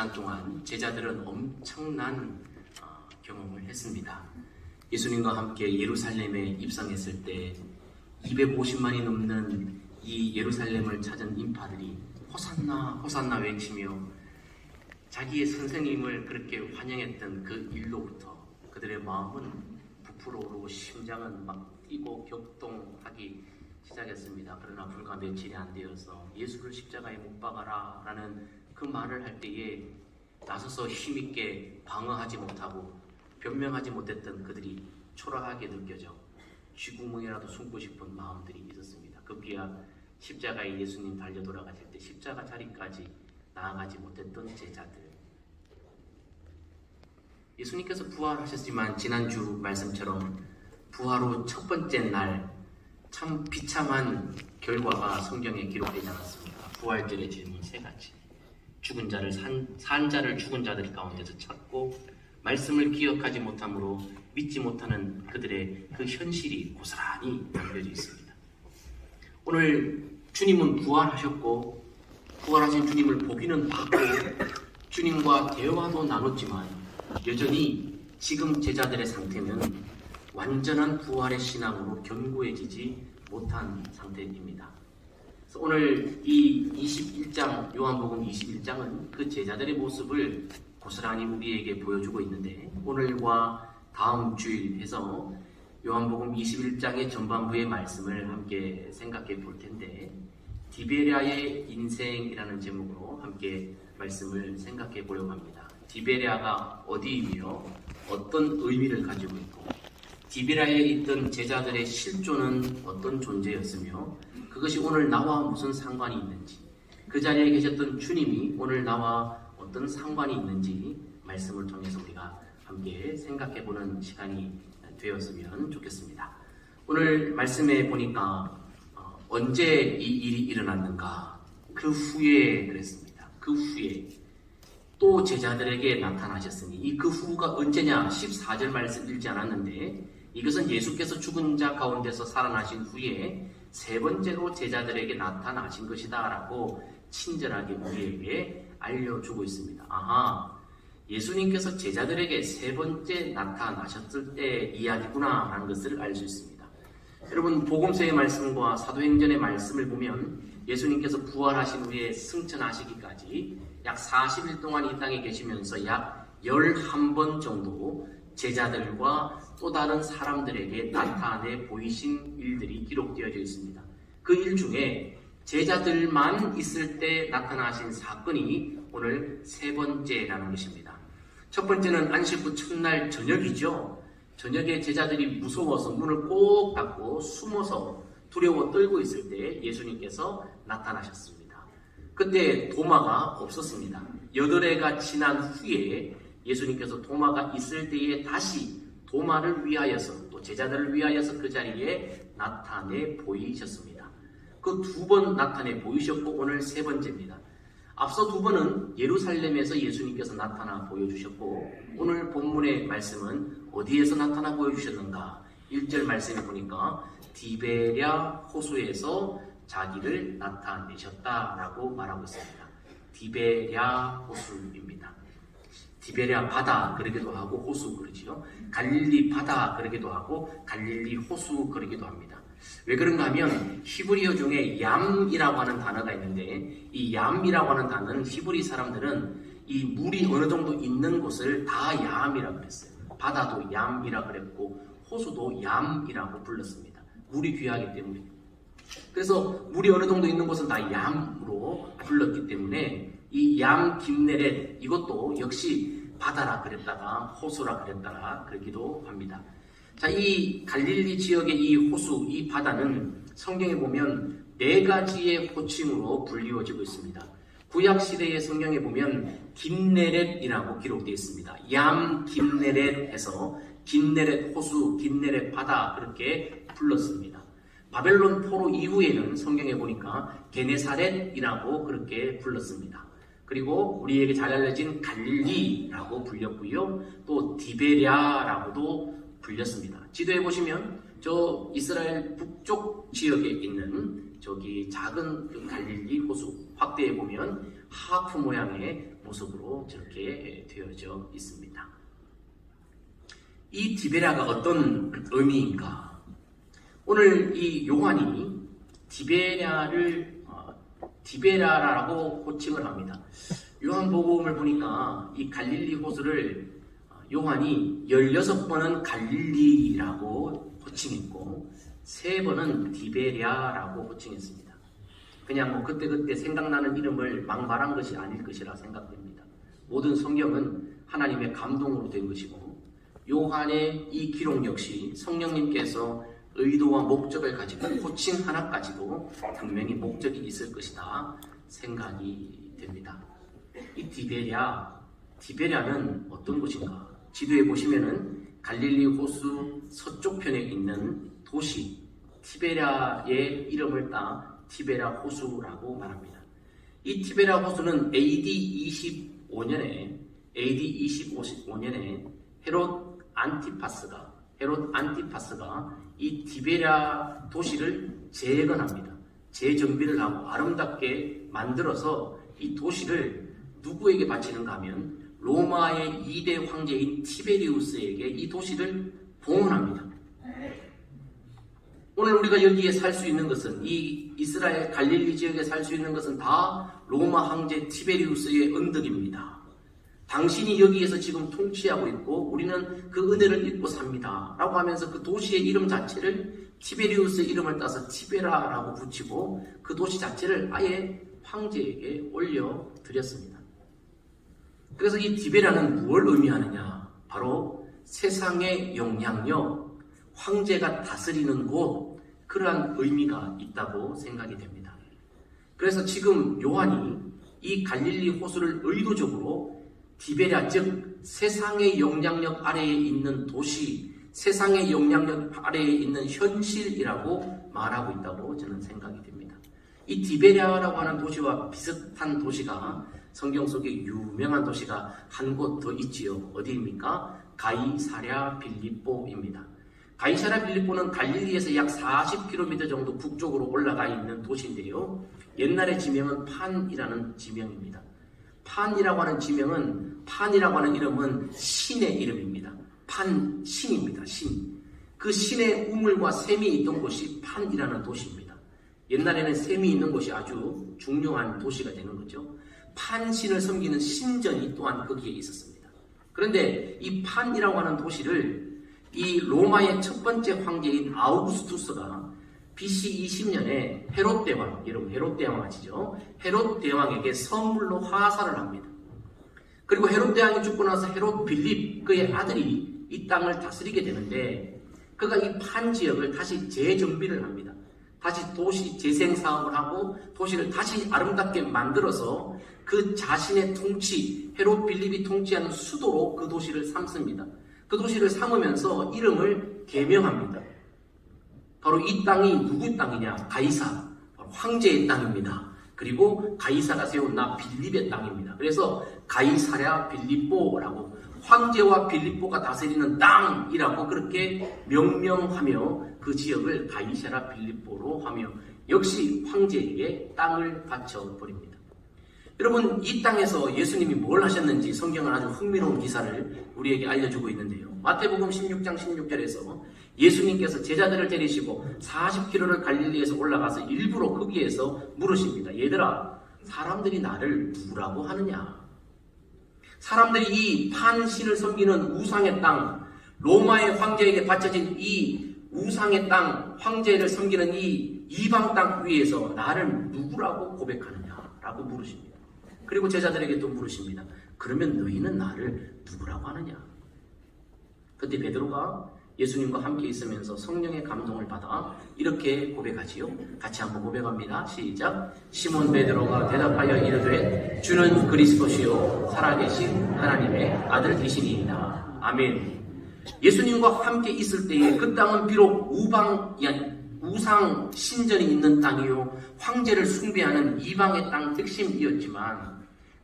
시간 동안 제자들은 엄청난 경험을 했습니다. 예수님과 함께 예루살렘에 입성했을 때 250만이 넘는 이 예루살렘을 찾은 인파들이 호산나 호산나 외치며 자기의 선생님을 그렇게 환영했던 그 일로부터 그들의 마음은 부풀어 오르고 심장은 막 뛰고 격동하기 시작했습니다. 그러나 불과 며칠이 안 되어서 예수를 십자가에 못 박아라 라는 그 말을 할 때에 나서서 힘있게 방어하지 못하고 변명하지 못했던 그들이 초라하게 느껴져 쥐구멍이라도 숨고 싶은 마음들이 있었습니다. 급기야 십자가에 예수님 달려 돌아가실 때 십자가 자리까지 나아가지 못했던 제자들. 예수님께서 부활하셨지만 지난주 말씀처럼 부활 후 첫 번째 날 참 비참한 결과가 성경에 기록되지 않았습니다. 부활절의 질문 세 가지. 죽은 자를 산 자를 죽은 자들 가운데서 찾고 말씀을 기억하지 못함으로 믿지 못하는 그들의 그 현실이 고스란히 담겨져 있습니다. 오늘 주님은 부활하셨고 부활하신 주님을 보기는 봤고 주님과 대화도 나눴지만 여전히 지금 제자들의 상태는 완전한 부활의 신앙으로 견고해지지 못한 상태입니다. 그래서 오늘 이 21장 요한복음 21장은 그 제자들의 모습을 고스란히 우리에게 보여주고 있는데 오늘과 다음 주일 해서 요한복음 21장의 전반부의 말씀을 함께 생각해 볼 텐데 디베랴의 인생이라는 제목으로 함께 말씀을 생각해 보려고 합니다. 디베랴가 어디이며 어떤 의미를 가지고 있고 디베랴에 있던 제자들의 실존은 어떤 존재였으며 그것이 오늘 나와 무슨 상관이 있는지 그 자리에 계셨던 주님이 오늘 나와 어떤 상관이 있는지 말씀을 통해서 우리가 함께 생각해보는 시간이 되었으면 좋겠습니다. 오늘 말씀에 보니까 언제 이 일이 일어났는가? 그 후에 그랬습니다. 그 후에 또 제자들에게 나타나셨으니 이 그 후가 언제냐? 14절 말씀 읽지 않았는데 이것은 예수께서 죽은 자 가운데서 살아나신 후에 세 번째로 제자들에게 나타나신 것이다 라고 친절하게 우리에게 알려주고 있습니다. 아하, 예수님께서 제자들에게 세 번째 나타나셨을 때 이야기구나 라는 것을 알 수 있습니다. 여러분 복음서의 말씀과 사도행전의 말씀을 보면 예수님께서 부활하신 후에 승천하시기까지 약 40일 동안 이 땅에 계시면서 약 11번 정도 제자들과 또 다른 사람들에게 나타내 보이신 일들이 기록되어져 있습니다. 그 일 중에 제자들만 있을 때 나타나신 사건이 오늘 세 번째라는 것입니다. 첫 번째는 안식 후 첫날 저녁이죠. 저녁에 제자들이 무서워서 문을 꼭 닫고 숨어서 두려워 떨고 있을 때 예수님께서 나타나셨습니다. 그때 도마가 없었습니다. 8해가 지난 후에 예수님께서 도마가 있을 때에 다시 도마를 위하여서 또 제자들을 위하여서 그 자리에 나타내 보이셨습니다. 그 2번 나타내 보이셨고 오늘 세 번째입니다. 앞서 2번은 예루살렘에서 예수님께서 나타나 보여주셨고 오늘 본문의 말씀은 어디에서 나타나 보여주셨는가? 1절 말씀에 보니까 디베랴 호수에서 자기를 나타내셨다라고 말하고 있습니다. 디베랴 호수입니다. 디베랴 바다 그러기도 하고 호수 그러지요. 갈릴리 바다 그러기도 하고 갈릴리 호수 그러기도 합니다. 왜 그런가 하면 히브리어 중에 얌이라고 하는 단어가 있는데 이 얌이라고 하는 단어는 히브리 사람들은 이 물이 어느 정도 있는 곳을 다 얌이라고 그랬어요. 바다도 얌이라고 그랬고 호수도 얌이라고 불렀습니다. 물이 귀하기 때문에. 그래서 물이 어느 정도 있는 곳은 다 얌으로 불렀기 때문에 이 얌 김네렛 이것도 역시 바다라 그랬다가 호수라 그랬다가 그러기도 합니다. 자, 이 갈릴리 지역의 이 호수, 이 바다는 성경에 보면 4가지의 호칭으로 불리워지고 있습니다. 구약 시대의 성경에 보면 김네렛이라고 기록되어 있습니다. 얌 김네렛 해서 김네렛 호수, 김네렛 바다 그렇게 불렀습니다. 바벨론 포로 이후에는 성경에 보니까 게네사렛이라고 그렇게 불렀습니다. 그리고 우리에게 잘 알려진 갈릴리라고 불렸고요. 또 디베랴라고도 불렸습니다. 지도에 보시면 저 이스라엘 북쪽 지역에 있는 저기 작은 그 갈릴리 호수 확대해 보면 하프 모양의 모습으로 저렇게 되어져 있습니다. 이 디베라가 어떤 의미인가? 오늘 이 요한이 디베라라고 호칭을 합니다. 요한복음을 보니까 이 갈릴리 호수를 요한이 16번은 갈릴리라고 호칭했고 3번은 디베랴라고 호칭했습니다. 그냥 뭐 그때그때 생각나는 이름을 망발한 것이 아닐 것이라 생각됩니다. 모든 성경은 하나님의 감동으로 된 것이고 요한의 이 기록 역시 성령님께서 의도와 목적을 가지고 호칭 하나까지도 분명히 목적이 있을 것이다 생각이 됩니다. 이 디베랴는 어떤 곳인가? 지도에 보시면은 갈릴리 호수 서쪽 편에 있는 도시 티베랴의 이름을 따 티베랴 호수라고 말합니다. 이 티베랴 호수는 AD 25년에 헤롯 안티파스가 이 티베랴 도시를 재건합니다. 재정비를 하고 아름답게 만들어서 이 도시를 누구에게 바치는가 하면 로마의 2대 황제인 티베리우스에게 이 도시를 봉헌합니다. 오늘 우리가 여기에 살 수 있는 것은 이 이스라엘 갈릴리 지역에 살 수 있는 것은 다 로마 황제 티베리우스의 은덕입니다. 당신이 여기에서 지금 통치하고 있고 우리는 그 은혜를 입고 삽니다 라고 하면서 그 도시의 이름 자체를 티베리우스의 이름을 따서 티베라라고 붙이고 그 도시 자체를 아예 황제에게 올려드렸습니다. 그래서 이 디베라는 무엇을 의미하느냐? 바로 세상의 영향력, 황제가 다스리는 곳, 그러한 의미가 있다고 생각이 됩니다. 그래서 지금 요한이 이 갈릴리 호수를 의도적으로 디베랴, 즉 세상의 영향력 아래에 있는 도시, 세상의 영향력 아래에 있는 현실이라고 말하고 있다고 저는 생각이 됩니다. 이 디베랴라고 하는 도시와 비슷한 도시가 성경 속에 유명한 도시가 한 곳 더 있지요. 어디입니까? 가이사랴 빌립보입니다. 가이사랴 빌립보는 갈릴리에서 약 40km 정도 북쪽으로 올라가 있는 도시인데요. 옛날의 지명은 판이라는 지명입니다. 판이라고 하는 이름은 신의 이름입니다. 신입니다. 신. 그 신의 우물과 샘이 있던 곳이 판이라는 도시입니다. 옛날에는 샘이 있는 곳이 아주 중요한 도시가 되는 거죠. 판신을 섬기는 신전이 또한 거기에 있었습니다. 그런데 이 판이라고 하는 도시를 이 로마의 첫 번째 황제인 아우구스투스가 BC 20년에 헤롯 대왕, 여러분 헤롯 대왕 아시죠? 헤롯 대왕에게 선물로 화살을 합니다. 그리고 헤롯 대왕이 죽고 나서 헤롯 빌립, 그의 아들이 이 땅을 다스리게 되는데 그가 이 판 지역을 다시 재정비를 합니다. 다시 도시 재생 사업을 하고 도시를 다시 아름답게 만들어서 그 자신의 통치, 헤롯 빌립이 통치하는 수도로 그 도시를 삼습니다. 그 도시를 삼으면서 이름을 개명합니다. 바로 이 땅이 누구 땅이냐? 가이사, 황제의 땅입니다. 그리고 가이사가 세운 빌립의 땅입니다. 그래서 가이사랴 빌립보라고 황제와 빌립보가 다스리는 땅이라고 그렇게 명명하며 그 지역을 가이사랴 빌립보로 하며 역시 황제에게 땅을 바쳐버립니다. 여러분, 이 땅에서 예수님이 뭘 하셨는지 성경은 아주 흥미로운 기사를 우리에게 알려주고 있는데요. 마태복음 16장 16절에서 예수님께서 제자들을 데리시고 40km를 갈릴리에서 올라가서 일부러 거기에서 물으십니다. 얘들아, 사람들이 나를 누구라고 하느냐? 사람들이 이 판신을 섬기는 우상의 땅, 로마의 황제에게 바쳐진 이 우상의 땅, 황제를 섬기는 이 이방 땅 위에서 나를 누구라고 고백하느냐? 라고 물으십니다. 그리고 제자들에게 또 물으십니다. 그러면 너희는 나를 누구라고 하느냐? 그때 베드로가 예수님과 함께 있으면서 성령의 감동을 받아 이렇게 고백하지요. 같이 한번 고백합니다. 시작. 시몬 베드로가 대답하여 이르되 주는 그리스도시요 살아계신 하나님의 아들 되시니이다. 아멘. 예수님과 함께 있을 때에 그 땅은 비록 우상 신전이 있는 땅이요 황제를 숭배하는 이방의 땅 핵심이었지만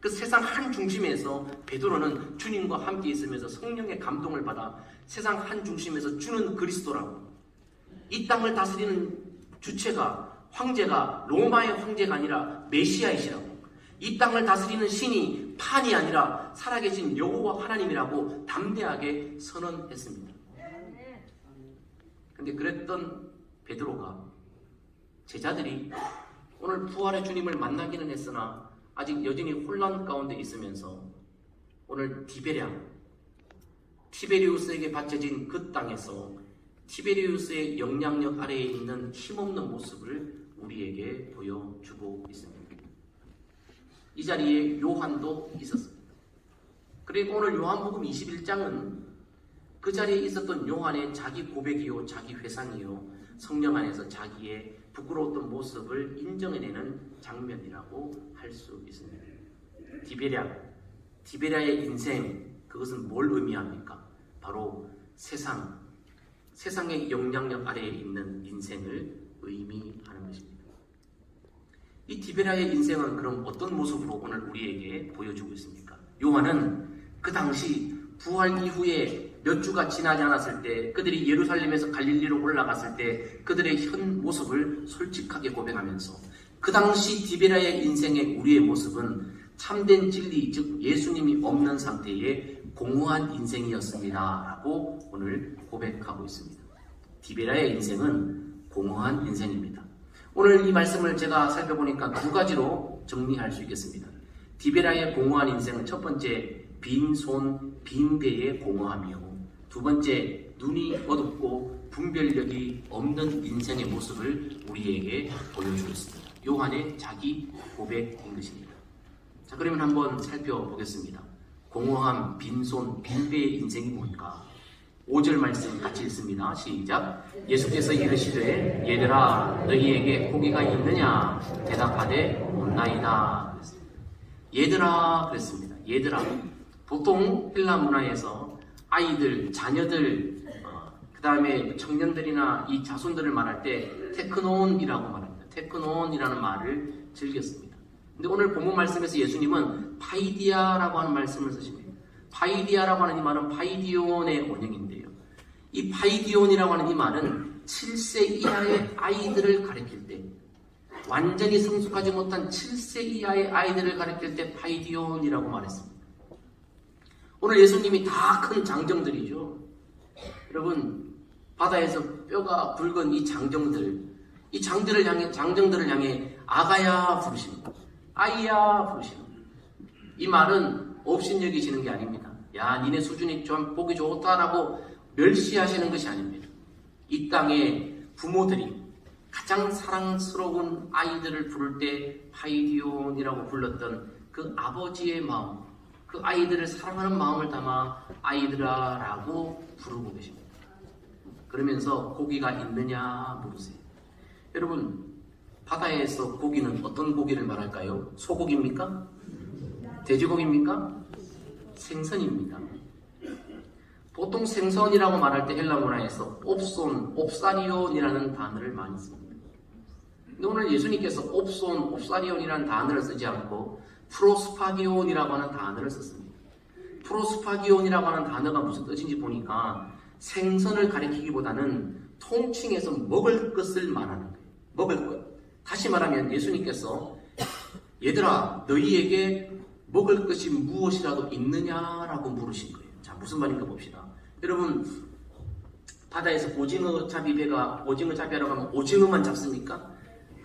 그 세상 한 중심에서 베드로는 주님과 함께 있으면서 성령의 감동을 받아 세상 한 중심에서 주는 그리스도라고, 이 땅을 다스리는 주체가 황제가 로마의 황제가 아니라 메시아이시라고, 이 땅을 다스리는 신이 판이 아니라 살아계신 여호와 하나님이라고 담대하게 선언했습니다. 그런데 그랬던 베드로가 제자들이 오늘 부활의 주님을 만나기는 했으나 아직 여전히 혼란 가운데 있으면서 오늘 티베리우스에게 바쳐진 그 땅에서 티베리우스의 영향력 아래에 있는 힘없는 모습을 우리에게 보여주고 있습니다. 이 자리에 요한도 있었습니다. 그리고 오늘 요한복음 21장은 그 자리에 있었던 요한의 자기 고백이요, 자기 회상이요, 성령 안에서 자기의 부끄러웠던 모습을 인정해내는 장면이라고 할 수 있습니다. 디베랴의 인생, 그것은 뭘 의미합니까? 바로 세상의 영향력 아래에 있는 인생을 의미하는 것입니다. 이 디베랴의 인생은 그럼 어떤 모습으로 오늘 우리에게 보여주고 있습니까? 요한은 그 당시 부활 이후에 몇 주가 지나지 않았을 때, 그들이 예루살렘에서 갈릴리로 올라갔을 때 그들의 현 모습을 솔직하게 고백하면서 그 당시 디베랴의 인생의 우리의 모습은 참된 진리, 즉 예수님이 없는 상태의 공허한 인생이었습니다 라고 오늘 고백하고 있습니다. 디베랴의 인생은 공허한 인생입니다. 오늘 이 말씀을 제가 살펴보니까 두 가지로 정리할 수 있겠습니다. 디베랴의 공허한 인생은 첫 번째, 빈손 빈배의 공허함이요, 두 번째, 눈이 어둡고 분별력이 없는 인생의 모습을 우리에게 보여주고 있습니다. 요한의 자기 고백인 것입니다. 자, 그러면 한번 살펴보겠습니다. 공허함, 빈손, 빈배의 인생이 뭔가? 5절 말씀 같이 읽습니다. 시작. 예수께서 이르시되 얘들아 너희에게 고기가 있느냐? 대답하되 없나이다. 얘들아 그랬습니다. 얘들아. 보통 헬라 문화에서 아이들, 자녀들, 그 다음에 청년들이나 이 자손들을 말할 때 테크논이라고 말합니다. 테크논이라는 말을 즐겼습니다. 근데 오늘 본문 말씀에서 예수님은 파이디아라고 하는 말씀을 쓰십니다. 파이디아라고 하는 이 말은 파이디온의 원형인데요. 이 파이디온이라고 하는 이 말은 7세 이하의 아이들을 가리킬 때, 완전히 성숙하지 못한 7세 이하의 아이들을 가리킬 때 파이디온이라고 말했습니다. 오늘 예수님이 다 큰 장정들이죠. 여러분, 바다에서 뼈가 굵은 이 장정들을 향해 아가야 부르십니다. 아이야 부르십니다. 이 말은 업신여기시는 게 아닙니다. 야, 니네 수준이 좀 보기 좋다라고 멸시하시는 것이 아닙니다. 이 땅에 부모들이 가장 사랑스러운 아이들을 부를 때 파이디온이라고 불렀던 그 아버지의 마음, 그 아이들을 사랑하는 마음을 담아 아이들아 라고 부르고 계십니다. 그러면서 고기가 있느냐 물으세요. 여러분, 바다에서 고기는 어떤 고기를 말할까요? 소고기입니까? 돼지고기입니까? 생선입니다. 보통 생선이라고 말할 때 헬라 문화에서 옵손, 옵사리온이라는 단어를 많이 씁니다. 근데 오늘 예수님께서 옵손, 옵사리온이라는 단어를 쓰지 않고 프로스파기온이라고 하는 단어를 썼습니다. 프로스파기온이라고 하는 단어가 무슨 뜻인지 보니까 생선을 가리키기보다는 통칭해서 먹을 것을 말하는 거예요. 먹을 것. 다시 말하면 예수님께서 얘들아 너희에게 먹을 것이 무엇이라도 있느냐라고 물으신 거예요. 자, 무슨 말인가 봅시다. 여러분, 바다에서 오징어 잡이하러 가면 오징어만 잡습니까?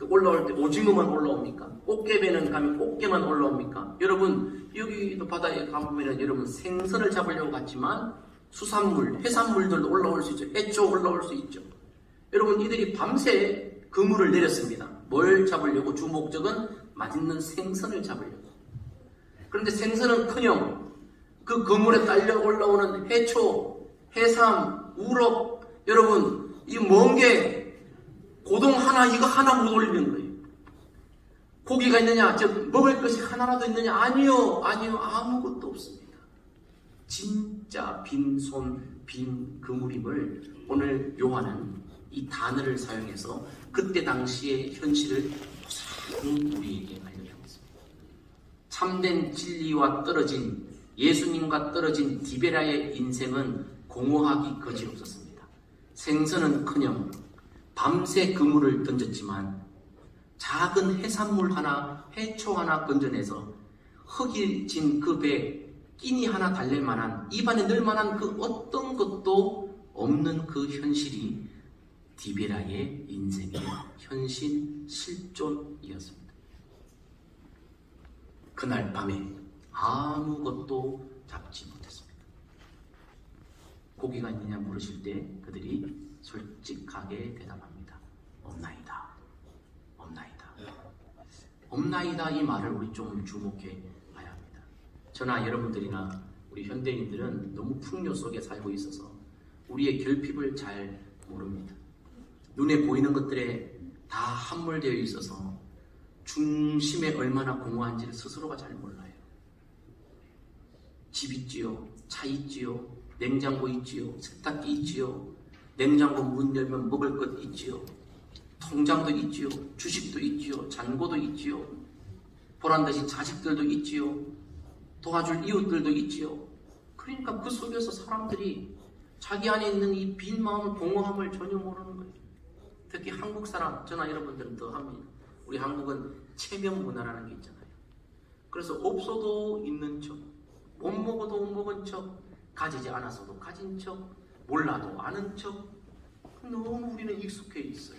올라올 때 오징어만 올라옵니까? 꽃게배는 가면 꽃게만 올라옵니까? 여러분, 여기도 바다에 가보면 여러분 생선을 잡으려고 갔지만 수산물, 해산물들도 올라올 수 있죠. 해초 올라올 수 있죠. 여러분, 이들이 밤새 그물을 내렸습니다. 뭘 잡으려고? 주 목적은 맛있는 생선을 잡으려고. 그런데 생선은커녕 그 그물에 딸려 올라오는 해초, 해삼, 우럭, 여러분, 이 먼 게 고동 하나, 이거 하나 못 올리는 거예요. 고기가 있느냐? 즉 먹을 것이 하나라도 있느냐? 아니요, 아무것도 없습니다. 진짜 빈손, 빈 그물임을 오늘 요한은 이 단어를 사용해서 그때 당시의 현실을 고스란히 우리에게 알려주고 있습니다. 참된 진리와 떨어진, 예수님과 떨어진 디베랴의 인생은 공허하기 거지없었습니다. 생선은커녕 밤새 그물을 던졌지만 작은 해산물 하나, 해초 하나 건져내서 흙이 진 그 배에 끼니 하나 달랠 만한, 입안에 넣을 만한 그 어떤 것도 없는 그 현실이 디베라의 인생의 현실 실존이었습니다. 그날 밤에 아무것도 잡지 못했습니다. 고기가 있느냐 물으실 때 그들이 솔직하게 대답합니다. 없나이다. 없나이다. 없나이다, 이 말을 우리 좀 주목해 봐야 합니다. 저나 여러분들이나 우리 현대인들은 너무 풍요 속에 살고 있어서 우리의 결핍을 잘 모릅니다. 눈에 보이는 것들에 다 함몰되어 있어서 중심에 얼마나 공허한지를 스스로가 잘 몰라요. 집 있지요, 차 있지요, 냉장고 있지요, 세탁기 있지요, 냉장고 문 열면 먹을 것 있지요, 통장도 있지요, 주식도 있지요, 잔고도 있지요, 보란듯이 자식들도 있지요, 도와줄 이웃들도 있지요. 그러니까 그 속에서 사람들이 자기 안에 있는 이 빈 마음을, 공허함을 전혀 모르는 거예요. 특히 한국 사람, 저나 여러분들은 더 합니다. 우리 한국은 체면 문화라는 게 있잖아요. 그래서 없어도 있는 척, 못 먹어도 못 먹은 척, 가지지 않았어도 가진 척, 몰라도 아는 척, 너무 우리는 익숙해 있어요.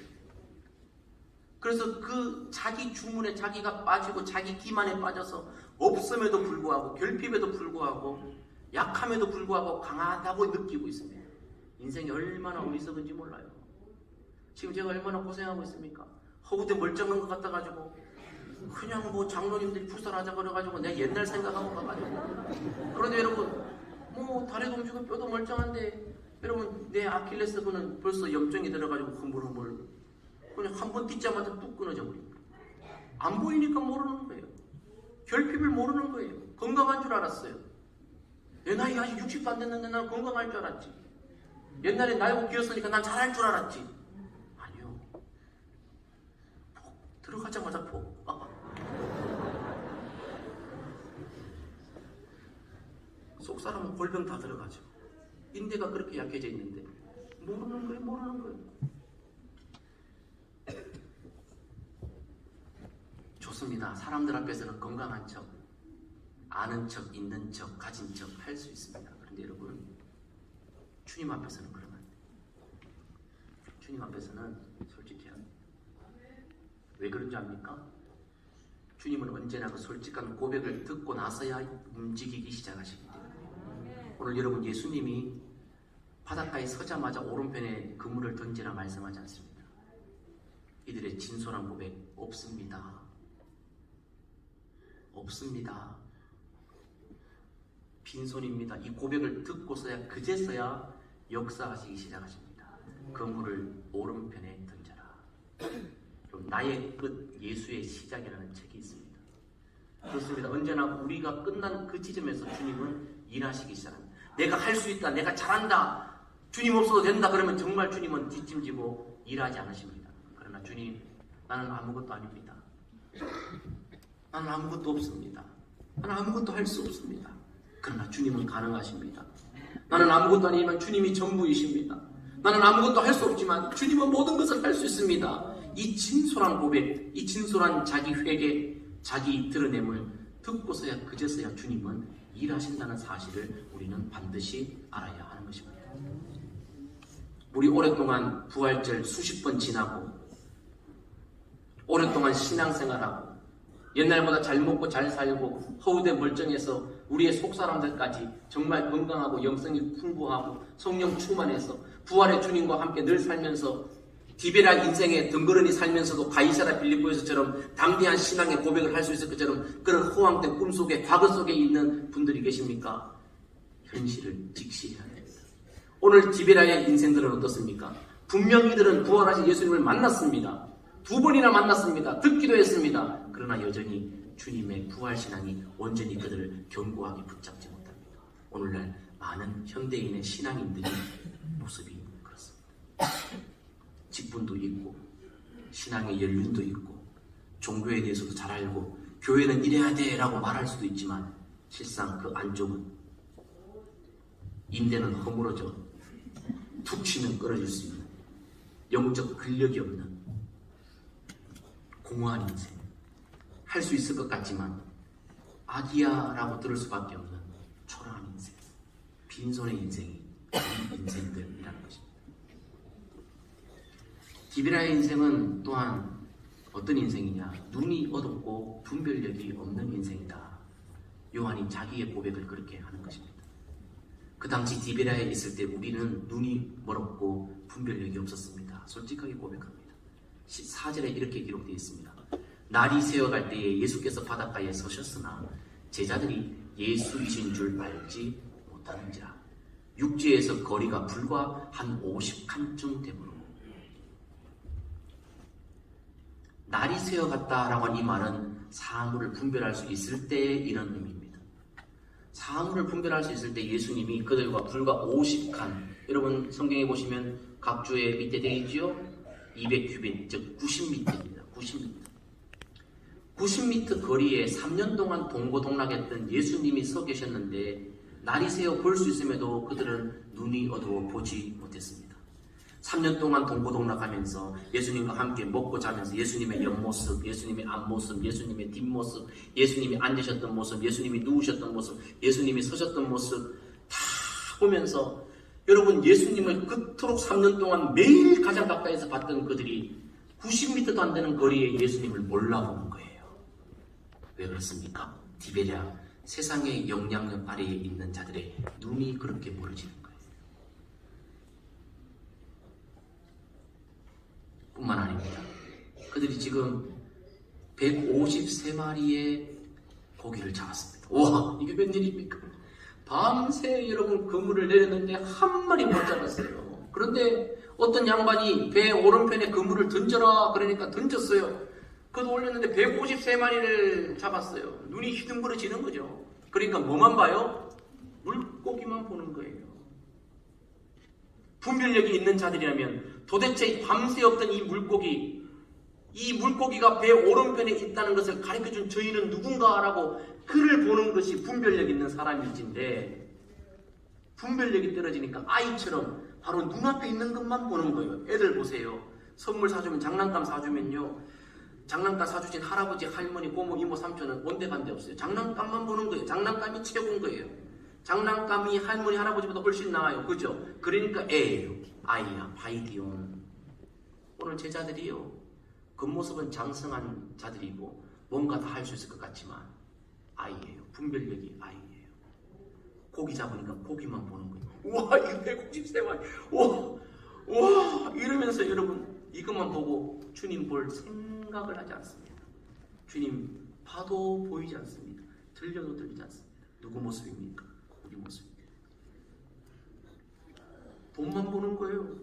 그래서 그 자기 주문에 자기가 빠지고 자기 기만에 빠져서 없음에도 불구하고, 결핍에도 불구하고, 약함에도 불구하고 강하다고 느끼고 있습니다. 인생이 얼마나 어리석은지 몰라요. 지금 제가 얼마나 고생하고 있습니까? 허구대 멀쩡한 것 같아가지고 그냥 뭐 장로님들이 부설하자 그래가지고 내가 옛날 생각하고 가가지고. 그런데 여러분, 뭐 다리도 움직이고 뼈도 멀쩡한데 여러분, 내 아킬레스건은 벌써 염증이 들어가지고 흐물흐물 그냥 한 번 뛰자마자 뚝 끊어져 버립니다. 안 보이니까 모르는 거예요. 결핍을 모르는 거예요. 건강한 줄 알았어요. 내 나이 아직 60도 안 됐는데 난 건강할 줄 알았지. 옛날에 나이고 기었으니까 난 잘할 줄 알았지. 아니요. 들어가자마자 폭. 속 사람은 골병 다 들어가죠. 인대가 그렇게 약해져 있는데 모르는 거예요. 모르는 거예요. 좋습니다. 사람들 앞에서는 건강한 척, 아는 척, 있는 척, 가진 척 할 수 있습니다. 그런데 여러분, 주님 앞에서는 그러면 안 돼요. 주님 앞에서는 솔직해야 합니다. 왜 그런지 압니까? 주님은 언제나 그 솔직한 고백을 듣고 나서야 움직이기 시작하십니다. 오늘 여러분, 예수님이 바닷가에 서자마자 오른편에 그물을 던지라 말씀하지 않습니다. 이들의 진솔한 고백 없습니다. 없습니다. 빈손입니다. 이 고백을 듣고서야, 그제서야 역사하시기 시작하십니다. 그물을 오른편에 던져라. 나의 끝, 예수의 시작이라는 책이 있습니다. 그렇습니다. 언제나 우리가 끝난 그 지점에서 주님은 일하시기 시작합니다. 내가 할 수 있다, 내가 잘한다, 주님 없어도 된다 그러면 정말 주님은 뒷짐지고 일하지 않으십니다. 그러나 주님, 나는 아무것도 아닙니다. 나는 아무것도 없습니다. 나는 아무것도 할 수 없습니다. 그러나 주님은 가능하십니다. 나는 아무것도 아니지만 주님이 전부이십니다. 나는 아무것도 할 수 없지만 주님은 모든 것을 할 수 있습니다. 이 진솔한 고백, 이 진솔한 자기 회개, 자기 드러냄을 듣고서야, 그제서야 주님은 일하신다는 사실을 우리는 반드시 알아야 하는 것입니다. 우리 오랫동안 부활절 수십 번 지나고 오랫동안 신앙생활하고 옛날보다 잘 먹고 잘 살고 허우대 멀쩡해서 우리의 속사람들까지 정말 건강하고 영성이 풍부하고 성령 충만해서 부활의 주님과 함께 늘 살면서 디베라 인생의 덩그러니 살면서도 가이사라 빌립보에서처럼 담대한 신앙의 고백을 할 수 있을 것처럼 그런 허황된 꿈속에, 과거 속에 있는 분들이 계십니까? 현실을 직시해야 됩니다. 오늘 디베라의 인생들은 어떻습니까? 분명 이들은 부활하신 예수님을 만났습니다. 2번이나 만났습니다. 듣기도 했습니다. 그러나 여전히 주님의 부활신앙이 온전히 그들을 견고하게 붙잡지 못합니다. 오늘날 많은 현대인의 신앙인들의 모습이 그렇습니다. 직분도 있고 신앙의 연륜도 있고 종교에 대해서도 잘 알고 교회는 이래야 돼 라고 말할 수도 있지만 실상 그 안쪽은 인대는 허물어져 툭 치면 끊어질 수 있는 영적 근력이 없는 공허한 인생, 할 수 있을 것 같지만 아기야 라고 들을 수밖에 없는 초라한 인생, 빈손의 인생이 이 인생들이라는 것입니다. 디비라의 인생은 또한 어떤 인생이냐? 눈이 어둡고 분별력이 없는 인생이다. 요한이 자기의 고백을 그렇게 하는 것입니다. 그 당시 디베라에 있을 때 우리는 눈이 멀었고 분별력이 없었습니다. 솔직하게 고백합니다. 4절에 이렇게 기록되어 있습니다. 날이 새어갈 때에 예수께서 바닷가에 서셨으나 제자들이 예수이신 줄 알지 못하는지라. 육지에서 거리가 불과 한 50칸쯤 되므로. 날이 새어갔다라고 한 이 말은 사물을 분별할 수 있을 때의 이런 의미입니다. 사물을 분별할 수 있을 때 예수님이 그들과 불과 50칸, 여러분 성경에 보시면 각주의 밑에 되어 있지요? 200규빗, 즉 90m입니다. 90m. 90m 거리에 3년 동안 동고동락했던 예수님이 서 계셨는데 날이 새어 볼 수 있음에도 그들은 눈이 어두워 보지 못했습니다. 3년 동안 동고동락하면서 예수님과 함께 먹고 자면서 예수님의 옆모습, 예수님의 앞모습, 예수님의 뒷모습, 예수님이 앉으셨던 모습, 예수님이 누우셨던 모습, 예수님이 서셨던 모습 다 보면서 여러분 예수님을 그토록 3년 동안 매일 가장 가까이서 봤던 그들이 90m도 안 되는 거리에 예수님을 몰라보는 거예요. 왜 그렇습니까? 디베랴, 세상의 영향력 아래에 있는 자들의 눈이 그렇게 멀어지는 거예요. 뿐만 아닙니다. 그들이 지금 153마리의 고기를 잡았습니다. 와, 이게 웬일입니까? 밤새 여러분 그물을 내렸는데 한 마리 못 잡았어요. 그런데 어떤 양반이 배 오른편에 그물을 던져라 그러니까 던졌어요. 그것도 올렸는데 153마리를 잡았어요. 눈이 휘둥그러지는 거죠. 그러니까 뭐만 봐요? 물고기만 보는 거예요. 분별력이 있는 자들이라면 도대체 밤새 없던 이 물고기가 배 오른편에 있다는 것을 가르쳐준 저희는 누군가라고 그를 보는 것이 분별력 있는 사람일진데 분별력이 떨어지니까 아이처럼 바로 눈앞에 있는 것만 보는 거예요. 애들 보세요. 선물 사주면 장난감 사주면요. 장난감 사주신 할아버지, 할머니, 고모, 이모, 삼촌은 온데간데 없어요. 장난감만 보는 거예요. 장난감이 최고인 거예요. 장난감이 할머니, 할아버지보다 훨씬 나아요. 그죠? 그러니까 애예요. 아이야, 바이디온. 오늘 제자들이요. 겉모습은 장성한 자들이고 뭔가 다 할 수 있을 것 같지만 아이예요. 분별력이 아이예요. 고기 잡으니까 고기만 보는 거예요. 우와, 이거 153마리. 와, 이러면서 여러분 이것만 보고 주님 볼 생각을 하지 않습니다. 주님 봐도 보이지 않습니다. 들려도 들리지 않습니다. 누구 모습입니까? 우리 모습입니다. 돈만 보는 거예요.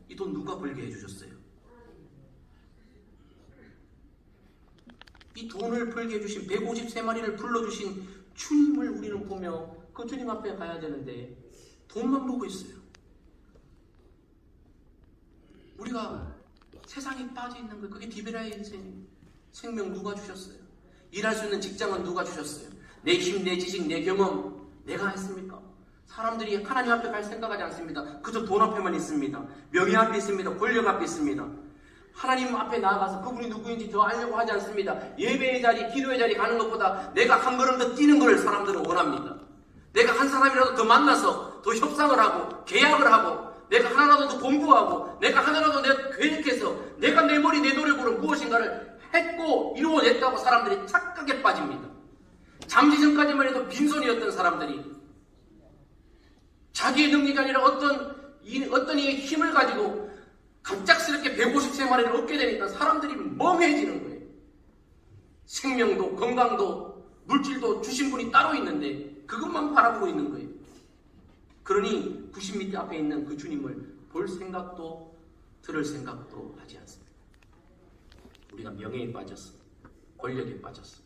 이 돈 누가 벌게 해주셨어요? 이 돈을 벌게 해주신 153마리를 불러주신 주님을 우리는 보며 그 주님 앞에 가야 되는데 돈만 보고 있어요. 우리가 세상에 빠져 있는 거예요. 그게 디베라의 인생이에요. 생명 누가 주셨어요? 일할 수 있는 직장은 누가 주셨어요? 내 힘, 내 지식, 내 경험 내가 했습니까? 사람들이 하나님 앞에 갈 생각하지 않습니다. 그저 돈 앞에만 있습니다. 명예 앞에 있습니다. 권력 앞에 있습니다. 하나님 앞에 나아가서 그분이 누구인지 더 알려고 하지 않습니다. 예배의 자리, 기도의 자리 가는 것보다 내가 한 걸음 더 뛰는 걸 사람들은 원합니다. 내가 한 사람이라도 더 만나서 더 협상을 하고 계약을 하고 내가 하나라도 더 공부하고 내가 하나라도 내가 계획해서 내가 내 머리 내 노력으로 무엇인가를 했고 이루어냈다고 사람들이 착각에 빠집니다. 잠시 전까지만 해도 빈손이었던 사람들이 자기의 능력이 아니라 어떤 이의 힘을 가지고 갑작스럽게 153마리를 얻게 되니까 사람들이 멍해지는 거예요. 생명도 건강도 물질도 주신 분이 따로 있는데 그것만 바라보고 있는 거예요. 그러니 90m 앞에 있는 그 주님을 볼 생각도 들을 생각도 하지 않습니다. 우리가 명예에 빠졌어. 권력에 빠졌어.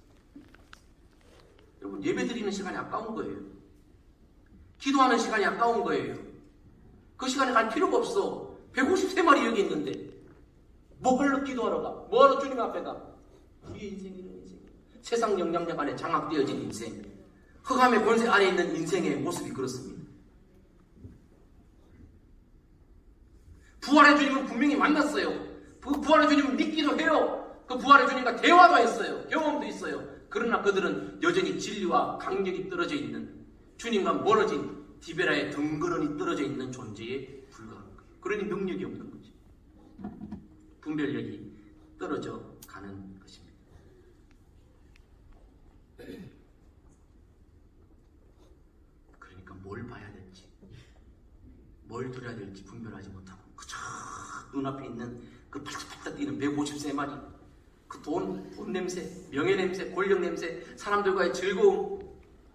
여러분 예배드리는 시간이 아까운 거예요. 기도하는 시간이 아까운 거예요. 그 시간에 갈 필요가 없어. 153마리 여기 있는데 뭐하러 기도하러 가? 뭐하러 주님 앞에 가? 우리의 인생이 이런 인생. 세상 영향력 안에 장악되어진 인생. 흑암의 권세 안에 있는 인생의 모습이 그렇습니다. 부활의 주님은 분명히 만났어요. 그 부활의 주님은 믿기도 해요. 그 부활의 주님과 대화도 했어요. 경험도 있어요. 그러나 그들은 여전히 진리와 강력이 떨어져 있는, 주님과 멀어진 디베라에 덩그러니 떨어져 있는 존재에 불과한 거예요. 그러니 능력이 없는 거죠. 분별력이 떨어져 가는 것입니다. 그러니까 뭘 봐야 될지, 뭘 들어야 될지 분별하지 못하고 그저 눈앞에 있는 그 팔짝팔짝 뛰는 153마리, 그 돈 냄새, 명예 냄새, 권력 냄새, 사람들과의 즐거움,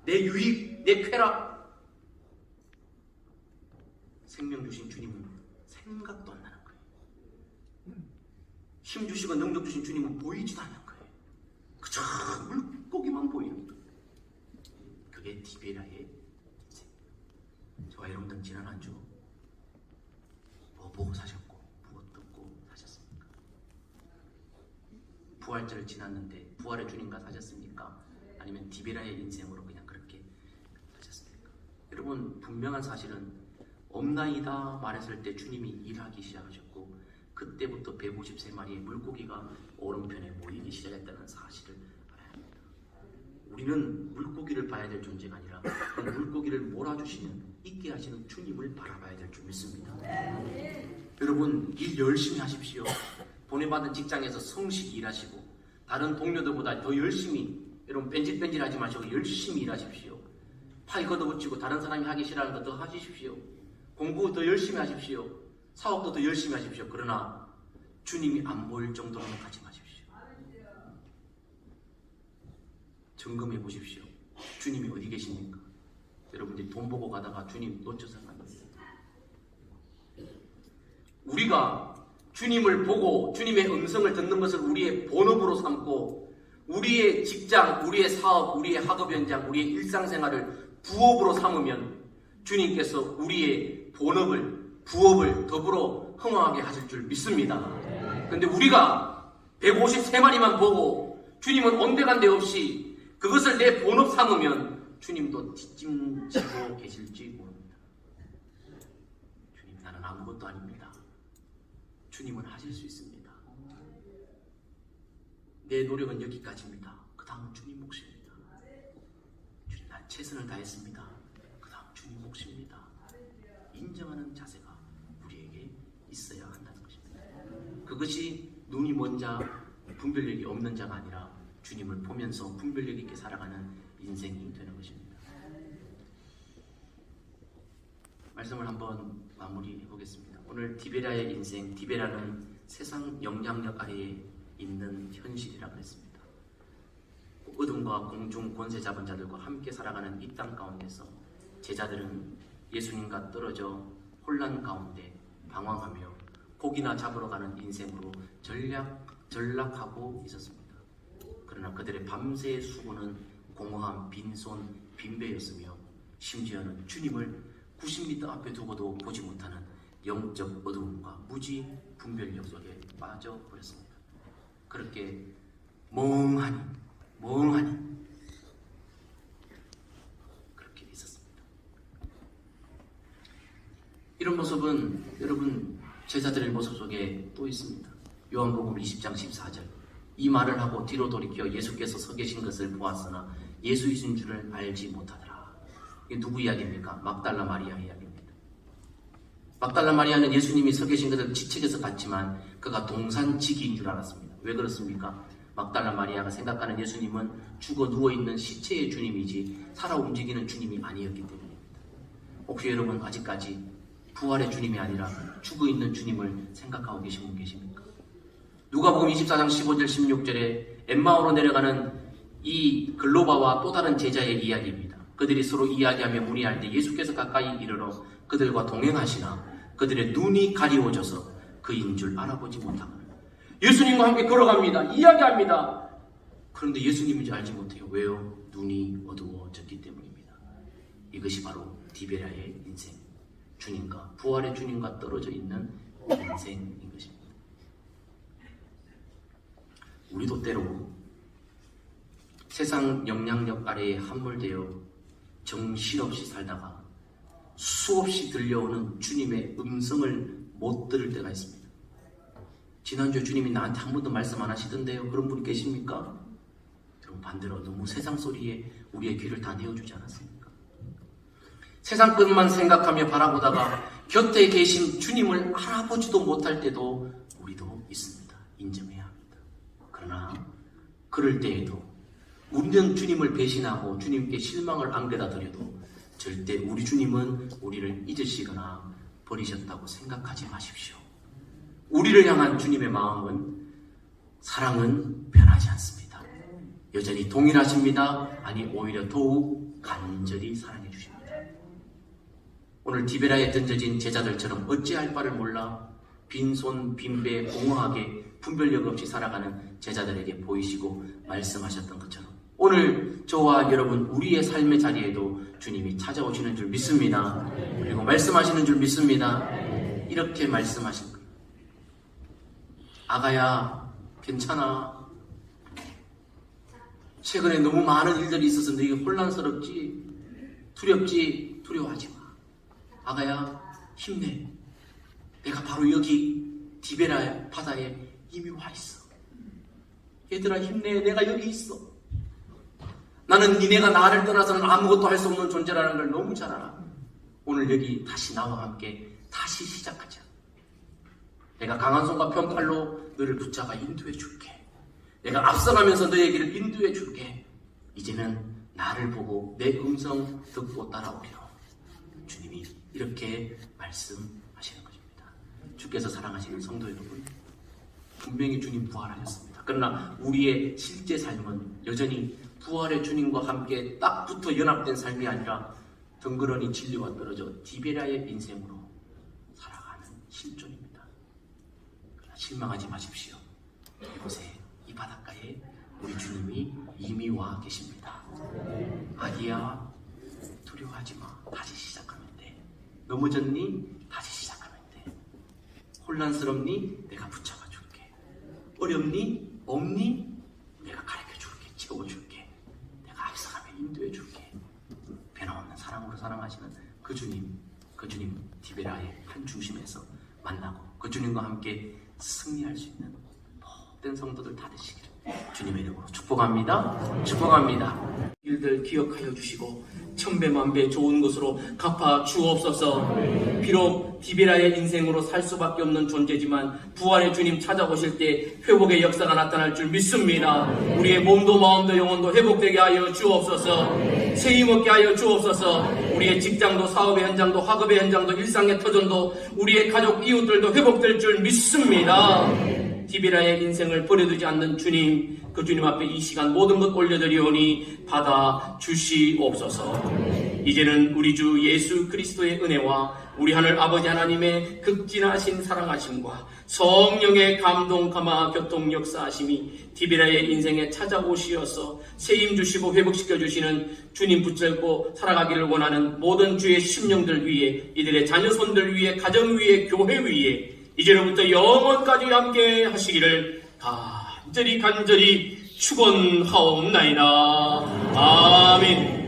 내 유익, 내 쾌락, 생명 주신 주님은 생각도 안 나는 거예요. 힘 주시고 능력 주신 주님은 보이지도 않는 거예요. 그저 물고기만 보이는 거예요. 그게 디베라의 인생. 저와 여러분들 지난 한 주 뭐 보고 사셨고 무엇 듣고 사셨습니까? 부활절을 지났는데 부활의 주님과 사셨습니까? 아니면 디베라의 인생으로 그냥 그렇게 사셨습니까? 여러분, 분명한 사실은 없나이다 말했을 때 주님이 일하기 시작하셨고 그때부터 153마리의 물고기가 오른편에 모이기 시작했다는 사실을 알아야 합니다. 우리는 물고기를 봐야 될 존재가 아니라 그 물고기를 몰아주시는, 있게 하시는 주님을 바라봐야 될 줄 믿습니다. 여러분, 일 열심히 하십시오. 보내받은 직장에서 성실히 일하시고 다른 동료들보다 더 열심히, 여러분 뺀질뺀질하지 마시고 열심히 일하십시오. 팔 걷어붙이고 다른 사람이 하기 싫어하는 거 더 하십시오. 공부 더 열심히 하십시오. 사업도 더 열심히 하십시오. 그러나 주님이 안 보일 정도로는 하지 마십시오. 점검해 보십시오. 주님이 어디 계십니까? 여러분들이 돈 보고 가다가 주님 놓쳐서 가는 거예요. 우리가 주님을 보고 주님의 음성을 듣는 것을 우리의 본업으로 삼고 우리의 직장, 우리의 사업, 우리의 학업 현장, 우리의 일상생활을 부업으로 삼으면 주님께서 우리의 본업을, 부업을 더불어 흥황하게 하실 줄 믿습니다. 그런데 우리가 153마리만 보고 주님은 온데간데 없이 그것을 내 본업 삼으면 주님도 뒷짐지고 계실지 모릅니다. 주님, 나는 아무것도 아닙니다. 주님은 하실 수 있습니다. 내 노력은 여기까지입니다. 그 다음은 주님 몫입니다. 주님, 난 최선을 다했습니다. 그 다음 주님 몫입니다. 인정하는 자세가 우리에게 있어야 한다는 것입니다. 그것이 눈이 먼 자, 분별력이 없는 자가 아니라 주님을 보면서 분별력 있게 살아가는 인생이 되는 것입니다. 말씀을 한번 마무리해 보겠습니다. 오늘 디베라의 인생, 디베라는 세상 영향력 아래에 있는 현실이라고 했습니다. 어둠과 공중 권세 잡은 자들과 함께 살아가는 이 땅 가운데서 제자들은 예수님과 떨어져 혼란 가운데 방황하며 고기나 잡으러 가는 인생으로 전락하고 있었습니다. 그러나 그들의 밤새 수고는 공허한 빈손 빈배였으며 심지어는 주님을 90m 앞에 두고도 보지 못하는 영적 어두움과 무지 분별력 속에 빠져버렸습니다. 그렇게 멍하니 그렇게 있었습니다. 이런 모습은 여러분 제자들의 모습 속에 또 있습니다. 요한복음 20장 14절, 이 말을 하고 뒤로 돌이켜 예수께서 서 계신 것을 보았으나 예수이신 줄을 알지 못하더라. 이게 누구 이야기입니까? 막달라 마리아 이야기입니다. 막달라 마리아는 예수님이 서 계신 것을 지책에서 봤지만 그가 동산지기인 줄 알았습니다. 왜 그렇습니까? 막달라 마리아가 생각하는 예수님은 죽어 누워있는 시체의 주님이지 살아 움직이는 주님이 아니었기 때문입니다. 혹시 여러분 아직까지 부활의 주님이 아니라 죽어있는 주님을 생각하고 계신 분 계십니까? 누가복음 24장 15절 16절에 엠마오로 내려가는 이 글로바와 또 다른 제자의 이야기입니다. 그들이 서로 이야기하며 문의할 때 예수께서 가까이 이르러 그들과 동행하시나 그들의 눈이 가리워져서 그인 줄 알아보지 못하거늘. 예수님과 함께 걸어갑니다. 이야기합니다. 그런데 예수님인지 알지 못해요. 왜요? 눈이 어두워졌기 때문입니다. 이것이 바로 디베라의 인생, 주님과 부활의 주님과 떨어져 있는 인생인 것입니다. 우리도 때로 세상 영향력 아래에 함몰되어 정신없이 살다가 수없이 들려오는 주님의 음성을 못 들을 때가 있습니다. 지난주에 주님이 나한테 한 번도 말씀 안 하시던데요. 그런 분 계십니까? 여러분, 반대로 너무 세상 소리에 우리의 귀를 다 내어주지 않았습니까? 세상 것만 생각하며 바라보다가 곁에 계신 주님을 알아보지도 못할 때도 우리도 있습니다. 인정해야 합니다. 그러나 그럴 때에도 우리는 주님을 배신하고 주님께 실망을 안겨다 드려도 절대 우리 주님은 우리를 잊으시거나 버리셨다고 생각하지 마십시오. 우리를 향한 주님의 마음은, 사랑은 변하지 않습니다. 여전히 동일하십니다. 아니, 오히려 더욱 간절히 사랑해 주십니다. 오늘 디베라에 던져진 제자들처럼 어찌할 바를 몰라 빈손 빈배 공허하게 분별력 없이 살아가는 제자들에게 보이시고 말씀하셨던 것처럼 오늘 저와 여러분 우리의 삶의 자리에도 주님이 찾아오시는 줄 믿습니다. 그리고 말씀하시는 줄 믿습니다. 이렇게 말씀하신 거예요. 아가야, 괜찮아. 최근에 너무 많은 일들이 있어서 너희가 혼란스럽지, 두렵지, 두려워하지 마. 아가야, 힘내. 내가 바로 여기 디베라 바다에 이미 와 있어. 얘들아, 힘내. 내가 여기 있어. 나는 니네가 나를 떠나서는 아무것도 할 수 없는 존재라는 걸 너무 잘 알아. 오늘 여기 다시 나와 함께 다시 시작하자. 내가 강한 손과 편팔로 너를 붙잡아 인도해 줄게. 내가 앞서가면서 너의 길을 인도해 줄게. 이제는 나를 보고 내 음성 듣고 따라오리라. 주님이 이렇게 말씀하시는 것입니다. 주께서 사랑하시는 성도 여러분, 분명히 주님 부활하셨습니다. 그러나 우리의 실제 삶은 여전히 부활의 주님과 함께 딱 붙어 연합된 삶이 아니라 덩그러니 진리와 떨어져 디베라의 인생으로 살아가는 실존입니다. 그러나 실망하지 마십시오. 이곳에, 이 바닷가에 우리 주님이 이미 와 계십니다. 아기야, 두려워하지 마. 다시 시작하면 돼. 넘어졌니? 다시 시작하면 돼. 혼란스럽니? 내가 붙잡아 줄게. 어렵니? 없니? 내가 가르쳐 줄게. 채워 줄게. 내가 앞서가며 인도해 줄게. 변함없는 사랑으로 사랑하시는 그 주님 디베라의 한 중심에서 만나고 그 주님과 함께 승리할 수 있는 복된 성도들 다 되시기를 주님의 이름으로 축복합니다. 축복합니다. 일들 기억하여 주시고 천배만배 좋은 것으로 갚아 주옵소서. 비록 디베라의 인생으로 살 수밖에 없는 존재지만 부활의 주님 찾아오실 때 회복의 역사가 나타날 줄 믿습니다. 우리의 몸도 마음도 영혼도 회복되게 하여 주옵소서. 새 힘없게 하여 주옵소서. 우리의 직장도 사업의 현장도 학업의 현장도 일상의 터전도 우리의 가족 이웃들도 회복될 줄 믿습니다. 디베라의 인생을 버려두지 않는 주님, 그 주님 앞에 이 시간 모든 것 올려드리오니 받아 주시옵소서. 이제는 우리 주 예수 그리스도의 은혜와 우리 하늘 아버지 하나님의 극진하신 사랑하심과 성령의 감동 감화 교통 역사하심이 디베라의 인생에 찾아오시어서 세임 주시고 회복시켜 주시는 주님 붙잡고 살아가기를 원하는 모든 주의 심령들 위에, 이들의 자녀손들 위에, 가정 위에, 교회 위에 이제로부터 영원까지 함께 하시기를 간절히 축원하옵나이다. 아멘.